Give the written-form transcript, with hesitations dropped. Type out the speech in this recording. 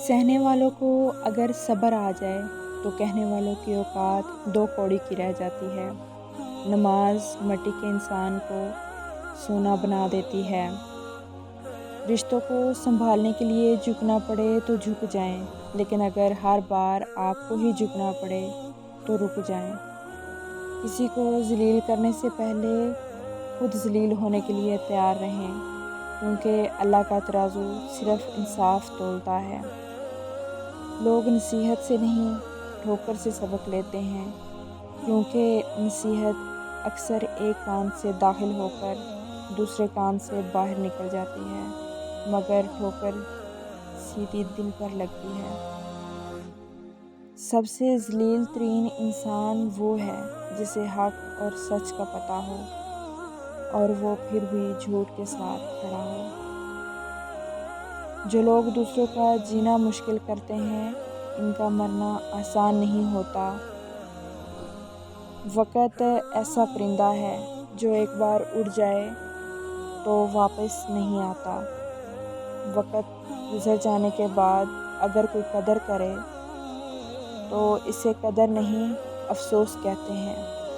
سہنے والوں کو اگر صبر آ جائے تو کہنے والوں کی اوقات دو کوڑی کی رہ جاتی ہے۔ نماز مٹی کے انسان کو سونا بنا دیتی ہے۔ رشتوں کو سنبھالنے کے لیے جھکنا پڑے تو جھک جائیں، لیکن اگر ہر بار آپ کو ہی جھکنا پڑے تو رک جائیں۔ کسی کو ذلیل کرنے سے پہلے خود ذلیل ہونے کے لیے تیار رہیں، کیونکہ اللہ کا ترازو صرف انصاف تولتا ہے۔ لوگ نصیحت سے نہیں ٹھوکر سے سبق لیتے ہیں، کیونکہ نصیحت اکثر ایک کان سے داخل ہو کر دوسرے کان سے باہر نکل جاتی ہے، مگر ٹھوکر سیدھی دل پر لگتی ہے۔ سب سے ذلیل ترین انسان وہ ہے جسے حق اور سچ کا پتہ ہو اور وہ پھر بھی جھوٹ کے ساتھ کھڑا ہو۔ جو لوگ دوسروں کا جینا مشکل کرتے ہیں، ان کا مرنا آسان نہیں ہوتا۔ وقت ایسا پرندہ ہے جو ایک بار اڑ جائے تو واپس نہیں آتا۔ وقت گزر جانے کے بعد اگر کوئی قدر کرے تو اسے قدر نہیں افسوس کہتے ہیں۔